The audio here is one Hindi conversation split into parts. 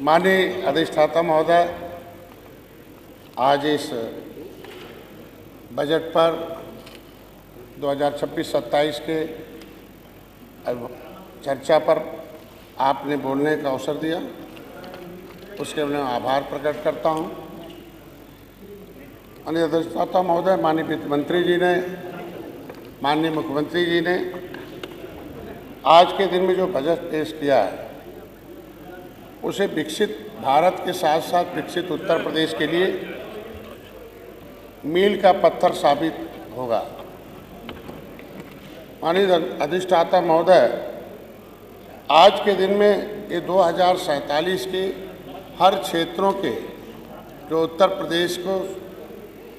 माननीय अधिष्ठाता महोदय, आज इस बजट पर 2026-27 के चर्चा पर आपने बोलने का अवसर दिया, उसके लिए मैं आभार प्रकट करता हूं। माननीय अधिष्ठाता महोदय, माननीय वित्त मंत्री जी ने, माननीय मुख्यमंत्री जी ने आज के दिन में जो बजट पेश किया है, उसे विकसित भारत के साथ साथ विकसित उत्तर प्रदेश के लिए मील का पत्थर साबित होगा। माननीय अधिष्ठाता महोदय, आज के दिन में ये 2047 के हर क्षेत्रों के जो उत्तर प्रदेश को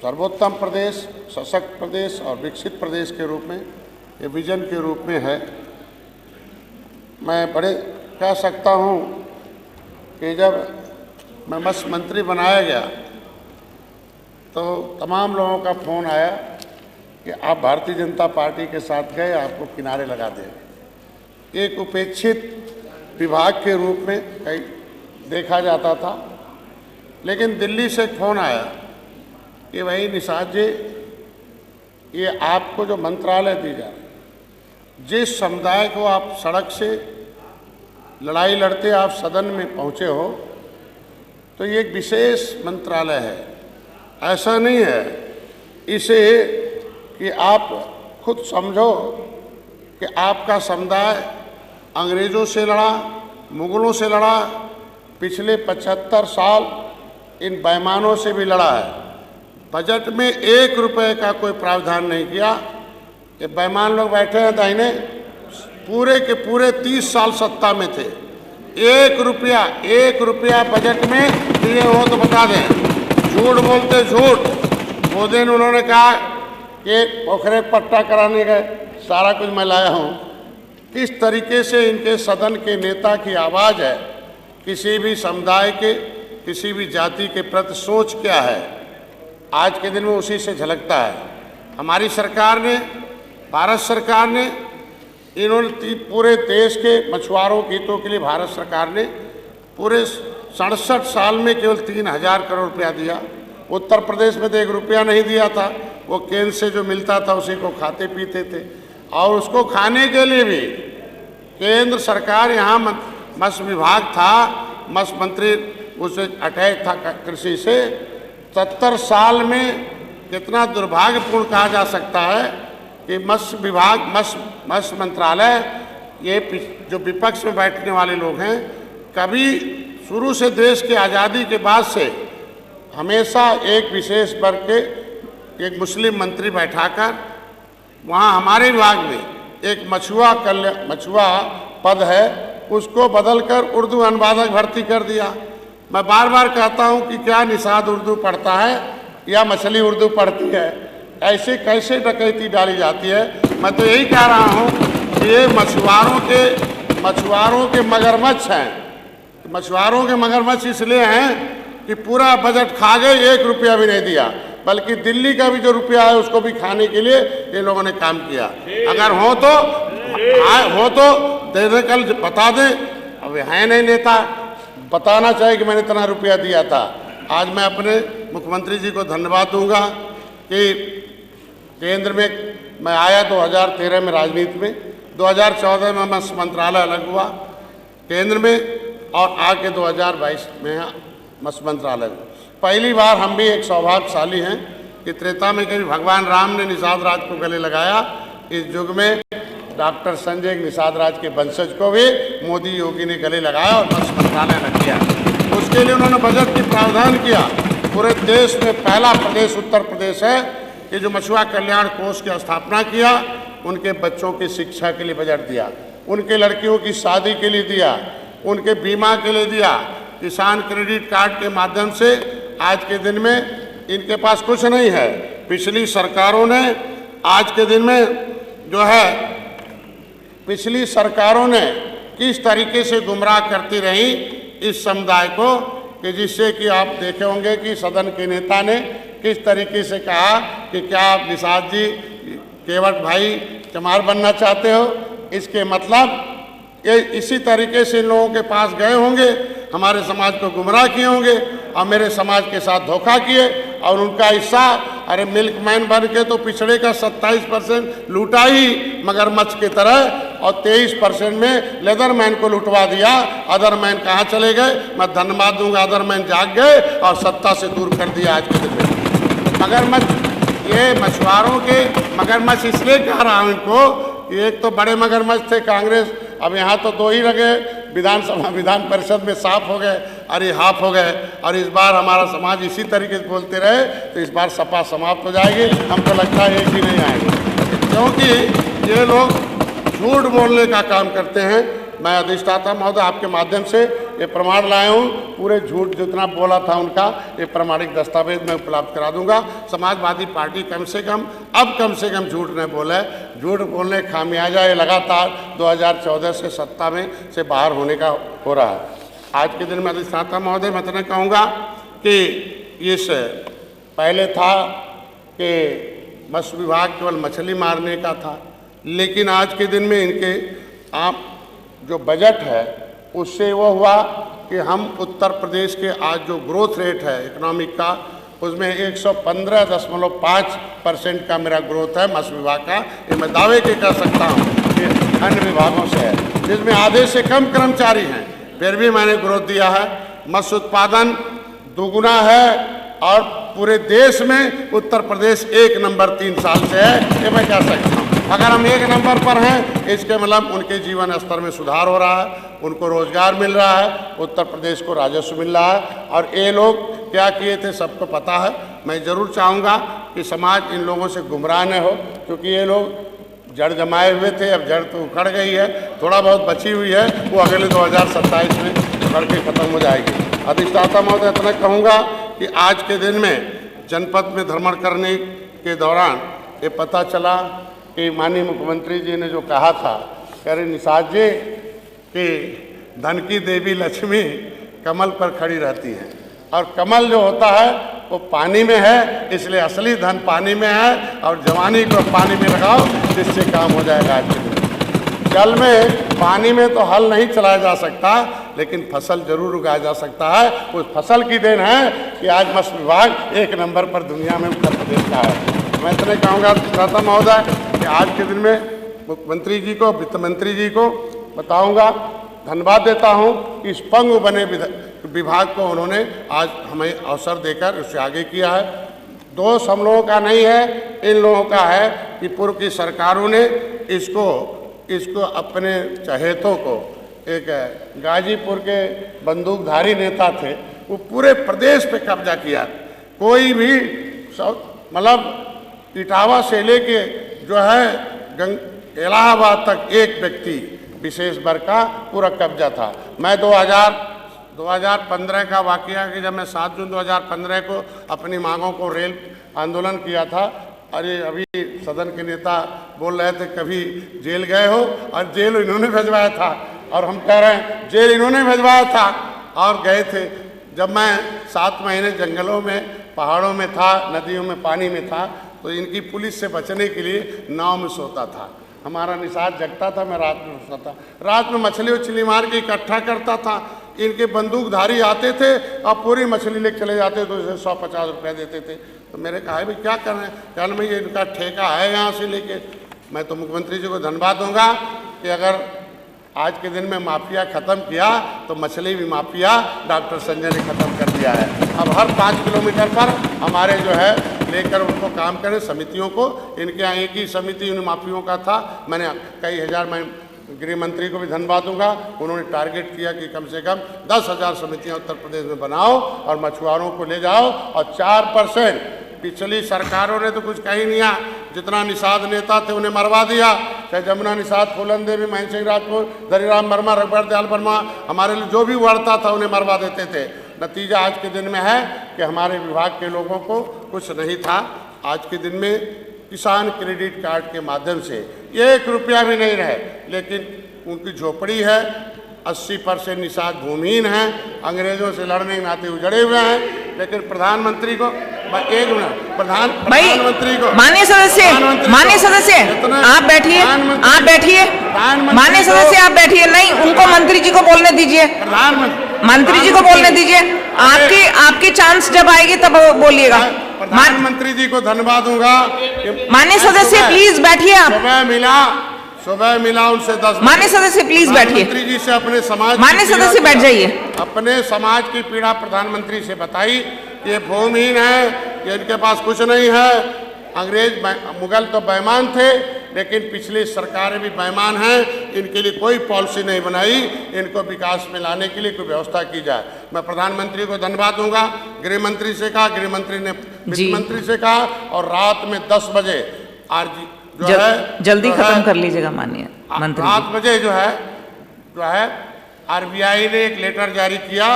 सर्वोत्तम प्रदेश, सशक्त प्रदेश और विकसित प्रदेश के रूप में, ये विजन के रूप में है। मैं बड़े कह सकता हूँ कि जब मैं मत्स्य मंत्री बनाया गया तो तमाम लोगों का फ़ोन आया कि आप भारतीय जनता पार्टी के साथ गए, आपको किनारे लगा दें। एक उपेक्षित विभाग के रूप में कई देखा जाता था, लेकिन दिल्ली से एक फ़ोन आया कि भाई निषाद जी, ये आपको जो मंत्रालय दी जा रही, जिस समुदाय को आप सड़क से लड़ाई लड़ते आप सदन में पहुँचे हो, तो ये एक विशेष मंत्रालय है। ऐसा नहीं है इसे कि आप खुद समझो कि आपका समुदाय अंग्रेज़ों से लड़ा, मुग़लों से लड़ा, पिछले 75 साल इन बेईमानों से भी लड़ा है। बजट में 1 रुपये का कोई प्रावधान नहीं किया। ये बेईमान लोग बैठे हैं दाहिने, पूरे के पूरे 30 साल सत्ता में थे। 1 रुपया बजट में दिए हो तो बता दें। झूठ बोलते झूठ। वो दिन उन्होंने कहा कि पोखरे पट्टा कराने गए, सारा कुछ मैं लाया हूँ। किस तरीके से इनके सदन के नेता की आवाज़ है, किसी भी समुदाय के, किसी भी जाति के प्रति सोच क्या है, आज के दिन में उसी से झलकता है। हमारी सरकार ने, भारत सरकार ने, इन्होंने पूरे देश के मछुआरों के हितों के लिए भारत सरकार ने पूरे 67 साल में केवल 3000 करोड़ रुपया दिया। उत्तर प्रदेश में तो 1 रुपया नहीं दिया था। वो केंद्र से जो मिलता था उसी को खाते पीते थे, और उसको खाने के लिए भी केंद्र सरकार, यहाँ मत्स्य विभाग था, मत्स्य मंत्री उसे अटैच था कृषि से। 70 साल में कितना दुर्भाग्यपूर्ण कहा जा सकता है कि मत्स्य विभाग, मत्स्य मंत्रालय, ये जो विपक्ष में बैठने वाले लोग हैं, कभी शुरू से देश की आज़ादी के बाद से हमेशा एक विशेष वर्ग के एक मुस्लिम मंत्री बैठाकर, वहाँ हमारे विभाग में एक मछुआ पद है, उसको बदलकर उर्दू अनुवादक भर्ती कर दिया। मैं बार बार कहता हूँ कि क्या निषाद उर्दू पढ़ता है या मछली उर्दू पढ़ती है? ऐसे कैसे डकैती डाली जाती है? मैं तो यही कह रहा हूँ कि ये मछुआरों के मगरमच्छ हैं। मछुआरों के मगरमच्छ इसलिए हैं कि पूरा बजट खा गए, 1 रुपया भी नहीं दिया, बल्कि दिल्ली का भी जो रुपया है उसको भी खाने के लिए ये लोगों ने काम किया। अगर हो तो दे दे, कल बता दें। अब है नहीं नेता, बताना चाहिए कि मैंने इतना रुपया दिया था। आज मैं अपने मुख्यमंत्री जी को धन्यवाद दूंगा कि केंद्र में मैं आया 2013 में राजनीति में, 2014 में मत्स्य मंत्रालय अलग हुआ केंद्र में, और आके 2022 में मत्स्य मंत्रालय में। पहली बार हम भी एक सौभाग्यशाली हैं कि त्रेता में कभी भगवान राम ने निषाद राज को गले लगाया, इस युग में डॉक्टर संजय निषाद राज के वंशज को भी मोदी योगी ने गले लगाया और मत्स्य मंत्रालय रख दिया। उसके लिए उन्होंने बजट की प्रावधान किया। पूरे देश में पहला प्रदेश उत्तर प्रदेश है कि जो मछुआ कल्याण कोष की स्थापना किया, उनके बच्चों की शिक्षा के लिए बजट दिया, उनके लड़कियों की शादी के लिए दिया, उनके बीमा के लिए दिया, किसान क्रेडिट कार्ड के माध्यम से। आज के दिन में इनके पास कुछ नहीं है। पिछली सरकारों ने आज के दिन में जो है, पिछली सरकारों ने किस तरीके से गुमराह करती रही इस समुदाय को, कि जिससे कि आप देखे होंगे कि सदन के नेता ने किस तरीके से कहा कि क्या आप निषाद जी केवट भाई चमार बनना चाहते हो? इसके मतलब ये इसी तरीके से इन लोगों के पास गए होंगे, हमारे समाज को गुमराह किए होंगे और मेरे समाज के साथ धोखा किए और उनका हिस्सा, अरे मिल्कमैन बन के तो पिछड़े का 27% लूटा ही मगरमच्छ की तरह, और 23% में लेदरमैन को लुटवा दिया। अदरमैन कहाँ चले गए? मैं धन्यवाद दूंगा, अदरमैन जाग गए और सत्ता से दूर कर दिया आज के दिन में। मगरमच्छ, ये मछुआरों के मगरमच्छ इसलिए कह रहा हूँ इनको कि एक तो बड़े मगरमच्छ थे कांग्रेस, अब यहाँ तो 2 ही रहे, विधान परिषद में साफ हो गए, अरे हाफ हो गए, और इस बार हमारा समाज इसी तरीके से बोलते रहे तो इस बार सपा समाप्त हो जाएगी। हमको लगता है एक ही नहीं आएंगे, क्योंकि ये लोग झूठ बोलने का काम करते हैं। मैं अधिष्ठाता महोदय आपके माध्यम से ये प्रमाण लाया हूँ, पूरे झूठ जितना बोला था उनका ये प्रमाणिक दस्तावेज मैं उपलब्ध करा दूंगा। समाजवादी पार्टी कम से कम झूठ न बोले, झूठ बोलने खामियाजा ये लगातार 2014 से सत्ता में से बाहर होने का हो रहा है। आज के दिन में अधिष्ठाता महोदय मैं तो कहूँगा कि इस पहले था कि मत्स्य विभाग केवल मछली मारने का था, लेकिन आज के दिन में इनके आप जो बजट है उससे वो हुआ कि हम उत्तर प्रदेश के आज जो ग्रोथ रेट है इकोनॉमिक का, उसमें 115.5% का मेरा ग्रोथ है मत्स्य विभाग का। ये मैं दावे के कह सकता हूँ कि अन्य विभागों से है, जिसमें आधे से कम कर्मचारी हैं, फिर भी मैंने ग्रोथ दिया है। मत्स्य उत्पादन दुगुना है और पूरे देश में उत्तर प्रदेश 1 नंबर 3 साल से है, ये मैं कह सकता हूँ। अगर हम 1 नंबर पर हैं, इसके मतलब उनके जीवन स्तर में सुधार हो रहा है, उनको रोजगार मिल रहा है, उत्तर प्रदेश को राजस्व मिल रहा है। और ये लोग क्या किए थे सबको पता है। मैं ज़रूर चाहूँगा कि समाज इन लोगों से गुमराह न हो, क्योंकि ये लोग जड़ जमाए हुए थे, अब जड़ तो उखड़ गई है, थोड़ा बहुत बची हुई है, वो अगले 2027 में उखड़ के खत्म हो जाएगी। अधिष्ठाता महोदय इतना कहूँगा कि आज के दिन में जनपद में भ्रमण करने के दौरान ये पता चला कि माननीय मुख्यमंत्री जी ने जो कहा था, कह रहे निषाद जी कि धन की देवी लक्ष्मी कमल पर खड़ी रहती है, और कमल जो होता है वो पानी में है, इसलिए असली धन पानी में है, और जवानी को पानी में लगाओ जिससे काम हो जाएगा। आज के दिन जल में, पानी में तो हल नहीं चलाया जा सकता, लेकिन फसल जरूर उगाया जा सकता है। उस फसल की देन है कि आज मत्स्य विभाग 1 नंबर पर दुनिया में उत्तर प्रदेश का है। मैं इतने कहूँगा अधिष्ठाता महोदय कि आज के दिन में मुख्यमंत्री जी को, वित्त मंत्री जी को बताऊँगा, धन्यवाद देता हूँ कि इस पंगु बने विभाग को उन्होंने आज हमें अवसर देकर उससे आगे किया है। दोष हम लोगों का नहीं है, इन लोगों का है कि पूर्व की सरकारों ने इसको अपने चहेतों को, एक गाजीपुर के बंदूकधारी नेता थे, वो पूरे प्रदेश पे कब्जा किया। कोई भी मतलब इटावा से लेके जो है इलाहाबाद तक एक व्यक्ति विशेष वर्ग का पूरा कब्जा था। मैं 2015 का वाकया कि जब मैं 7 जून 2015 को अपनी मांगों को रेल आंदोलन किया था, अरे अभी सदन के नेता बोल रहे थे कभी जेल गए हो, और जेल इन्होंने भिजवाया था, और हम कह रहे हैं जेल इन्होंने भिजवाया था और गए थे। जब मैं 7 महीने जंगलों में, पहाड़ों में था, नदियों में, पानी में था, तो इनकी पुलिस से बचने के लिए नाव में सोता था। हमारा निषाद जगता था, मैं रात में सोता था, रात में मछली उछली मार के इकट्ठा करता था। इनके बंदूकधारी आते थे और पूरी मछली लेके चले जाते, तो इसे 150 रुपये देते थे। तो मेरे कहा भाई क्या कर रहे हैं, कल में ये इनका ठेका है यहाँ से लेके। मैं तो मुख्यमंत्री जी को धन्यवाद दूंगा कि अगर आज के दिन में माफिया खत्म किया तो मछली भी माफिया डॉक्टर संजय ने खत्म कर दिया है। अब हर 5 किलोमीटर पर हमारे जो है लेकर उनको काम करें समितियों को। इनके यहाँ एक ही समिति उन माफियों का था, मैंने कई हज़ार, मैं गृह मंत्री को भी धन्यवाद दूंगा, उन्होंने टारगेट किया कि कम से कम 10,000 समितियां उत्तर प्रदेश में बनाओ और मछुआरों को ले जाओ। और 4% पिछली सरकारों ने तो कुछ कही नहीं, जितना निषाद नेता थे उन्हें मरवा दिया, चाहे जमुना निषाद, फूलन देवी, महेंद्र सिंह राजपूत, धनीराम वर्मा, रघुवर दयाल वर्मा, हमारे लिए जो भी बढ़ता था उन्हें मरवा देते थे। नतीजा आज के दिन में है कि हमारे विभाग के लोगों को कुछ नहीं था। आज के दिन में किसान क्रेडिट कार्ड के माध्यम से 1 रुपया भी नहीं रहे, लेकिन उनकी झोपड़ी है, 80% निषाद भूमिहीन हैं, अंग्रेजों से लड़ने के नाते उजड़े हुए हैं। लेकिन प्रधानमंत्री को एक मिनट, भाई प्रधानमंत्री को, माननीय सदस्य आप बैठिए, आप बैठिए, माननीय सदस्य आप बैठिए। नहीं, उनको मंत्री जी को बोलने दीजिए, मंत्री जी को बोलने दीजिए। आपकी चांस जब आएगी तब बोलिएगा। प्रधानमंत्री जी को धन्यवाद दूंगा। माननीय सदस्य प्लीज बैठिए। आप सुबह मिला उनसे 10 माननीय सदस्य प्लीज बैठिए। मंत्री जी से अपने समाज, माननीय सदस्य बैठ जाइए। अपने समाज की पीड़ा प्रधानमंत्री से बताई। ये भूमिहीन है, ये इनके पास कुछ नहीं है। अंग्रेज मुगल तो बेईमान थे, लेकिन पिछली सरकारें भी बेईमान हैं। इनके लिए कोई पॉलिसी नहीं बनाई, इनको विकास में लाने के लिए कोई व्यवस्था की जाए। मैं प्रधानमंत्री को धन्यवाद दूंगा। गृह मंत्री से कहा, गृह मंत्री ने वित्त मंत्री से कहा, और रात में 10 बजे आरजी जल्दी खत्म कर लीजिएगा माननीय मंत्री। 7 बजे जो है आरबीआई ने एक लेटर जारी किया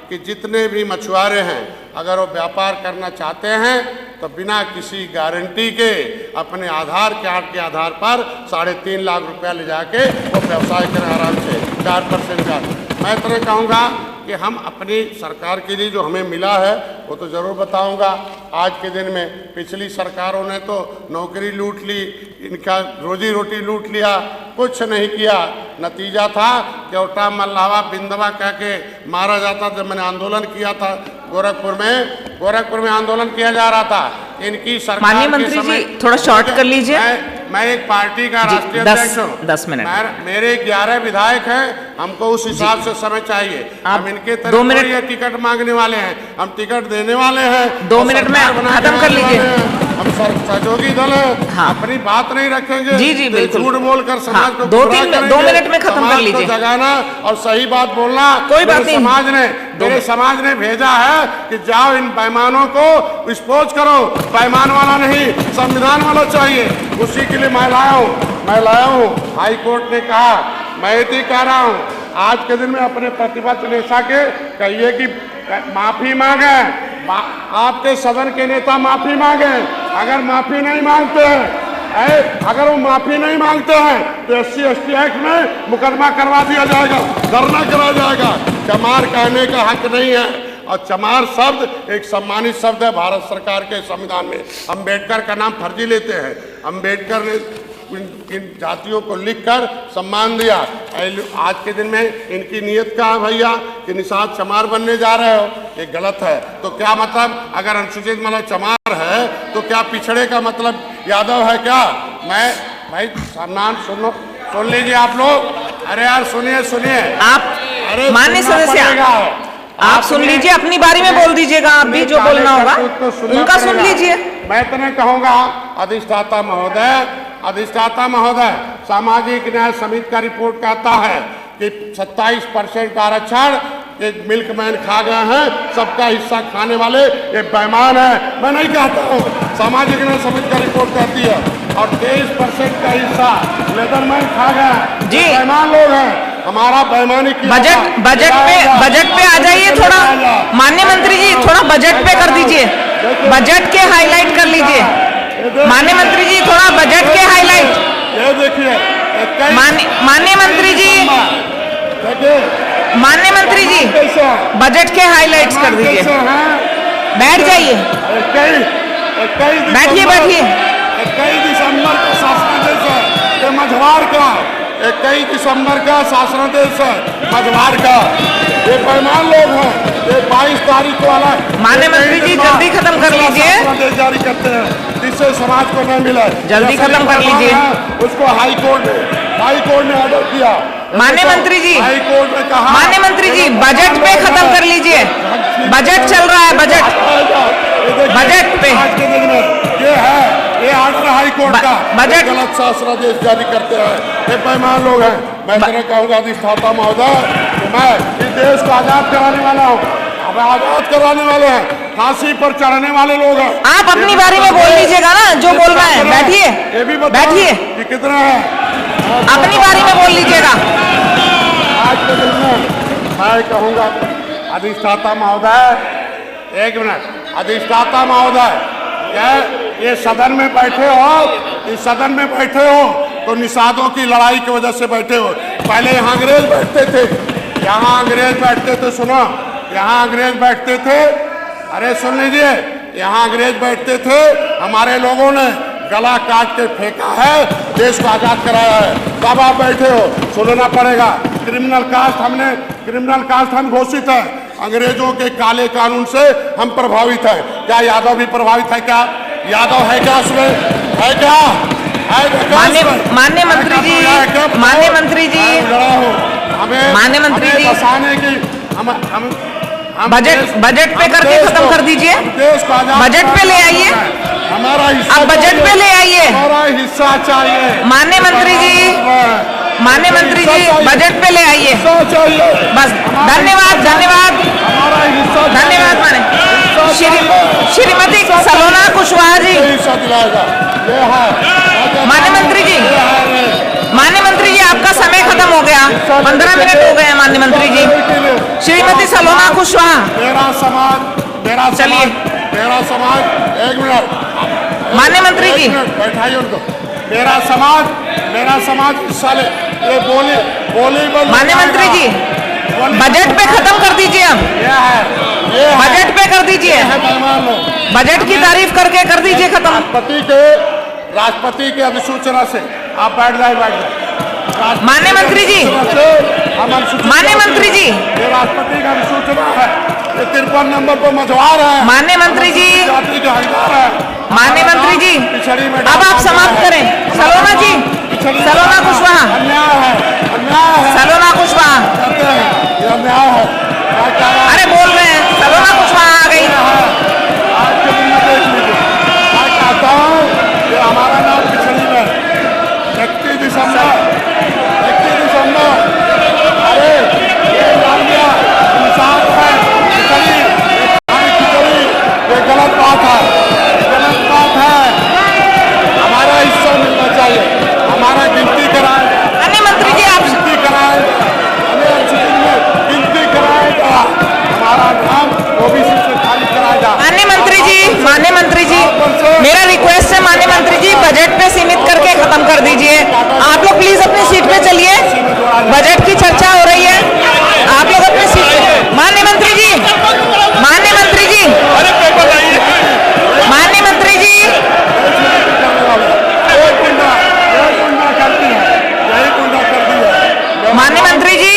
कि जितने भी मछुआरे हैं, अगर वो व्यापार करना चाहते हैं तो बिना किसी गारंटी के अपने आधार कार्ड के आधार पर 3.5 लाख रुपया ले जाके वो व्यवसाय करें आराम से 4% का। मैं इतना कहूँगा कि हम अपनी सरकार के लिए जो हमें मिला है वो तो ज़रूर बताऊंगा। आज के दिन में पिछली सरकारों ने तो नौकरी लूट ली, इनका रोजी रोटी लूट लिया, कुछ नहीं किया। नतीजा था कि उल्टा मल्लावा बिंदवा कह के मारा जाता। जब मैंने आंदोलन किया था गोरखपुर में आंदोलन किया जा रहा था, इनकी सरकार माननीय मंत्री जी थोड़ा शॉर्ट कर लीजिए। मैं एक पार्टी का राष्ट्रीय अध्यक्ष हूँ। 10 मिनट। मेरे 11 विधायक हैं, हमको उस हिसाब से समय चाहिए। हम इनके तरफ 2 मिनट टिकट मांगने वाले हैं, हम टिकट देने वाले हैं। 2 मिनट में खत्म कर लीजिए। हम सहयोगी दल है। हाँ। अपनी बात नहीं रखेंगे। जी बिल्कुल। झूठ बोलकर समाज को 2 मिनट में खत्म कर लीजिए। जगाना और सही बात बोलना। कोई बात नहीं। मेरे समाज ने भेजा है कि जाओ इन बेईमानों को एक्सपोज करो। बेईमान वाला नहीं, संविधान वाला चाहिए। उसी के लिए मैं लाया हूँ। हाई कोर्ट ने कहा, मैं ये कह रहा हूँ, आज के दिन में अपने प्रतिपक्ष नेता के कहिए कि माफी मांगे। आपके सदन के नेता माफी मांगे। अगर माफी नहीं मांगते हैं, अगर वो माफी नहीं मांगते हैं तो SC/ST एक्ट में मुकदमा करवा दिया जाएगा, धरना कराया जाएगा। चमार कहने का हक नहीं है, और चमार शब्द एक सम्मानित शब्द है भारत सरकार के संविधान में। अम्बेडकर का नाम फर्जी लेते हैं। अम्बेडकर ने इन जातियों को लिखकर सम्मान दिया। आज के दिन में इनकी नीयत का है भैया कि निषाद चमार बनने जा रहे हो, ये गलत है। तो क्या मतलब, अगर अनुसूचित मतलब चमार है तो क्या पिछड़े का मतलब यादव है क्या? मैं भाई सम्मान सुन लीजिए आप लोग। अरे यार सुनिए आप। अरे माननीय सदस्य आप सुन लीजिए, अपनी बारी में बोल दीजिएगा। आप भी जो बोलना होगा उनका सुन लीजिए। मैं तो नहीं कहूँगा। अधिष्ठाता महोदय, सामाजिक न्याय समिति का रिपोर्ट कहता है कि 27% का आरक्षण एक मिल्कमैन खा गए हैं, सबका हिस्सा खाने वाले ये बेईमान है। मैं नहीं कहता हूँ, सामाजिक न्याय समिति का रिपोर्ट कहती है। और 23% का हिस्सा लेदरमैन खा गए, जी बेईमान लोग हैं। हमारा बेईमानी की बजट पे आ जाइए थोड़ा। माननीय मंत्री जी थोड़ा बजट पे कर दीजिए, बजट के हाईलाइट कर लीजिए। माननीय मंत्री जी थोड़ा बजट के हाईलाइट। ये देखिए माननीय मंत्री जी, बजट के हाईलाइट्स कर दीजिए। बैठ जाइए, बैठिए। 21 दिसंबर का शासनादेश है मझवार का। 21 दिसंबर का शासनादेश है मझवार का। ये बेईमान लोग हैं। ये 22 तारीख वाला माननीय मंत्री जी जल्दी खत्म कर लीजिए। शासनादेश जारी करते हैं जिससे समाज को नहीं मिला। जल्दी खत्म कर लीजिए। उसको हाई कोर्ट ने ऑर्डर किया। माननीय मंत्री जी, हाई कोर्ट ने कहा, माननीय मंत्री जी बजट पे खत्म कर लीजिए। बजट चल रहा है, बजट पे आज के दिन में ये ऑर्डर हाई कोर्ट का बजट गलत शासनादेश जारी करते हैं। ये बेईमान लोग हैं। मैं कहूँगा अधिष्ठाता महोदय, मैं इस देश को आजाद कराने वाला हूँ। अब आजाद कराने वाले हैं, फांसी पर चढ़ने वाले लोग हैं। आप अपनी बारी में बोल लीजिएगा ना जो बोलना है। बैठिए, ये भी बैठिए। कि कितना है, अपनी बारी में बोल लीजिएगा। आज के दिन में मैं कहूँगा अधिष्ठाता महोदय, 1 मिनट। अधिष्ठाता महोदय, ये सदन में बैठे हो, इस सदन में बैठे हो तो निषादों की लड़ाई की वजह से बैठे हो। पहले यहाँ अंग्रेज बैठते थे, यहाँ अंग्रेज बैठते थे। सुनो, यहाँ अंग्रेज बैठते थे। अरे सुन लीजिए, यहाँ अंग्रेज बैठते थे, हमारे लोगों ने गला काट के फेंका है, देश को आजाद कराया है। तब आप बैठे हो, सुनना पड़ेगा। क्रिमिनल कास्ट हम घोषित है। अंग्रेजों के काले कानून से हम प्रभावित है। क्या यादव भी प्रभावित है? क्या यादव है? क्या उसमें है? क्या माननीय मंत्री जी, माननीय मंत्री जी, माननीय मंत्री जी, बसाने की बजट पे करके खत्म कर दीजिए। बजट पे ले आइए, हमारा हिस्सा, अब बजट पे ले आइए। हमारा हिस्सा चाहिए। माननीय मंत्री जी, माननीय मंत्री जी, बजट पे ले आइए बस। धन्यवाद, धन्यवाद, धन्यवाद। श्रीमती सलोना कुशवाहा जी, माननीय मंत्री जी, माननीय मंत्री जी, आपका समय खत्म हो गया। 15 मिनट हो गए हैं माननीय मंत्री जी। श्रीमती सलोना कुशवाहा, मेरा समाज, चलिए। मेरा समाज, एक मिनट, माननीय मंत्री जी, बैठाइए उनको। मेरा समाज हिस्सा ले। ये बोली माननीय मंत्री जी, बजट पे खत्म कर दीजिए। अब बजट पे कर दीजिए, बजट की तारीफ करके कर दीजिए खत्म। राष्ट्रपति के अधिसूचना से आप बैठ जाए। माननीय मंत्री जी, माननीय मंत्री जी, ये राष्ट्रपति का अधिसूचना है। ये 53 नंबर पर मझवार है। माननीय मंत्री जी, जाति के हकदार है। माननीय मंत्री जी, अब आप समाप्त करें। सलोना जी, सलोना कुशवाहा, सलोना कुशवाहा, ये अन्याय है। अरे बोल रहे हैं, सलोना कुशवाहा आ गई। आज के दिन में देख लीजिए, मैं कहता हूँ कि हमारा नाम पिछड़ी में 31 दिसंबर, अरे ये जामिया इंसाफ है, खिचड़ी, ये गलत बात है, गलत बात है। हमारा हिस्सा मिलना चाहिए, हमारा गिनती कराए। माननीय मंत्री जी, आप गिनती कराए, हमें गिनती कराएगा, हमारा नाम ओबीसी से खाली कराएगा। माननीय मंत्री जी, माननीय मंत्री जी, मेरा रिक्वेस्ट है माननीय मंत्री जी, बजट पे सीमित करके खत्म कर दीजिए। आप लोग प्लीज अपनी सीट पे चलिए, बजट की चर्चा हो रही है। आप लोग अपनी सीट पे। माननीय मंत्री जी, माननीय मंत्री जी, माननीय मंत्री जी, माननीय मंत्री जी,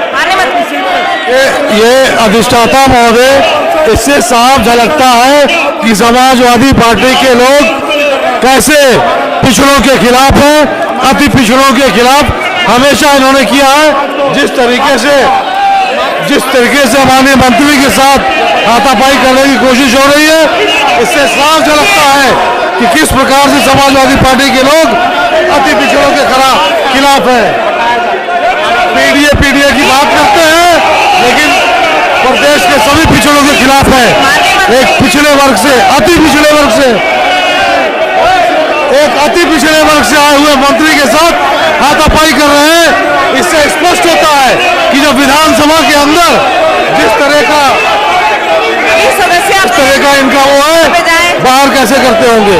माननीय मंत्री, ये अधिष्ठाता महोदय, इससे साफ झलकता है कि समाजवादी पार्टी के लोग कैसे पिछड़ों के खिलाफ हैं, अति पिछड़ों के खिलाफ हमेशा इन्होंने किया है। जिस तरीके से माननीय मंत्री के साथ हाथापाई करने की कोशिश हो रही है, इससे साफ झलकता है कि किस प्रकार से समाजवादी पार्टी के लोग अति पिछड़ों के खिलाफ हैं। पीडीए की बात करते हैं, लेकिन प्रदेश के सभी पिछड़ों के खिलाफ है। एक पिछड़े वर्ग से, अति पिछड़े वर्ग से, एक अति पिछड़े वर्ग से आए हुए मंत्री के साथ हाथापाई कर रहे हैं। इससे स्पष्ट होता है कि जब विधानसभा के अंदर जिस तरह का इनका वो है, बाहर कैसे करते होंगे।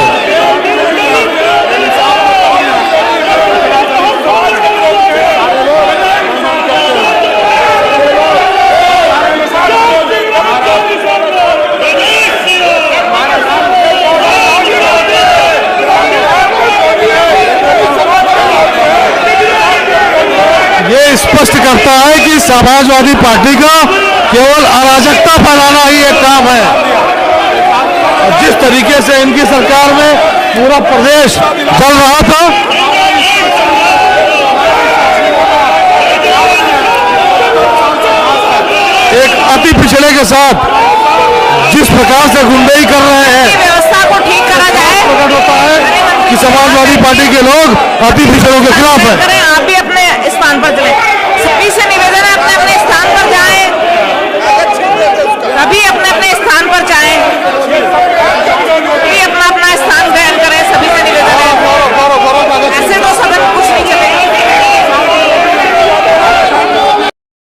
ये स्पष्ट करता है कि समाजवादी पार्टी का केवल अराजकता फैलाना ही एक काम है। और जिस तरीके से इनकी सरकार में पूरा प्रदेश चल रहा था, एक अति पिछड़े के साथ जिस प्रकार से गुंडई कर रहे हैं, व्यवस्था को ठीक करा जाए। प्रकट होता है कि समाजवादी पार्टी के लोग अति पिछड़ों के खिलाफ है। आप भी अपने स्थान पर चले।